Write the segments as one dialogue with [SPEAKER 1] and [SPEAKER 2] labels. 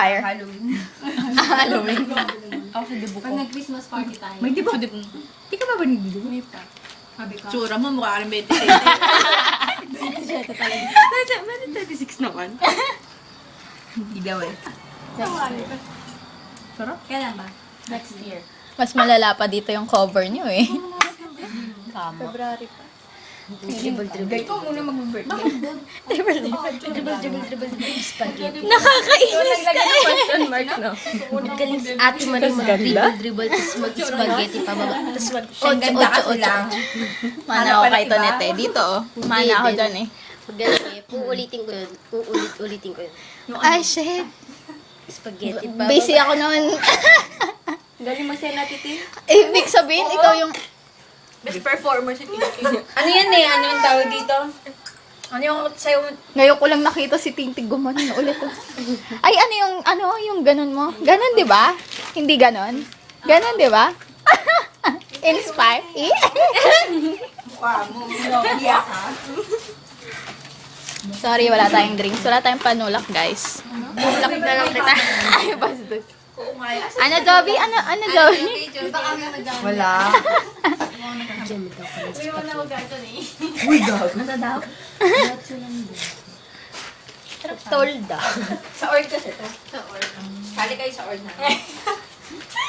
[SPEAKER 1] hire?
[SPEAKER 2] Halloween.
[SPEAKER 1] Halloween.
[SPEAKER 2] Ako sa dibu ko.
[SPEAKER 3] Pag nag-Christmas party tayo.
[SPEAKER 2] May dibu. Di ka ba ba nagdibu?
[SPEAKER 3] May pa. Sabi ko.
[SPEAKER 4] Tsura mo, mukha ka ng 27.
[SPEAKER 2] Bakit 36 naman? Hindi daw eh. Sarap?
[SPEAKER 3] Kailan ba? Next year.
[SPEAKER 1] Mas malala pa dito yung cover nyo eh.
[SPEAKER 3] February pa.
[SPEAKER 2] Dribble. Ikaw muna mag-birthday.
[SPEAKER 3] Dribble. Spaghetti.
[SPEAKER 1] Nakakainis ka eh.
[SPEAKER 2] Question mark na.
[SPEAKER 3] Magaling si Ate Marie mag-dribble, tapos mag-spaghetti pababa. Tapos
[SPEAKER 2] Kasi lang.
[SPEAKER 1] Mana ako kay Tonete. Dito oh. Mana ako dyan eh.
[SPEAKER 3] Uulitin ko yun. Uulitin ko yun.
[SPEAKER 1] Ay, shit.
[SPEAKER 3] Spaghetti pa.
[SPEAKER 1] Busy ako noon.
[SPEAKER 2] Galing masaya natin, Tin.
[SPEAKER 1] Ibig sabihin, ikaw yung...
[SPEAKER 4] Best performer si Tinky.
[SPEAKER 2] Ano yan eh? Ano yung tawag dito? Ano yung sayo?
[SPEAKER 1] Ngayon ko lang nakita si Tintig gumanon na ulit. Ay, yung ganun mo? Ganun, di ba? Hindi ganun? Ganun, di ba? Inspire?
[SPEAKER 2] Mukha mo. Iyak ka.
[SPEAKER 1] Sorry, wala tayong drinks. Wala tayong panulak, guys.
[SPEAKER 3] Ulak na lang kita.
[SPEAKER 1] Ay, bastos. Ano, Joby? Ano, Joby?
[SPEAKER 2] Wala.
[SPEAKER 3] Uy, gago. Ano daw? Tolda.
[SPEAKER 2] Sa org kasi to.
[SPEAKER 3] Sa org.
[SPEAKER 2] Kali kayo sa org na.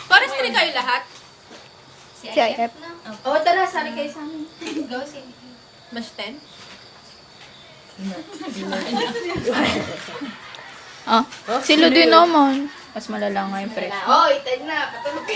[SPEAKER 4] Pares ka rin kayo lahat.
[SPEAKER 3] Si
[SPEAKER 1] CIF.
[SPEAKER 3] na.
[SPEAKER 2] Oo, tara. Sali kayo sa amin.
[SPEAKER 3] Go, si
[SPEAKER 4] Mas 10.
[SPEAKER 1] Ah, sila din naman. Mas malala nga yung pre.
[SPEAKER 2] Hoy, ted na. Patulog kayo.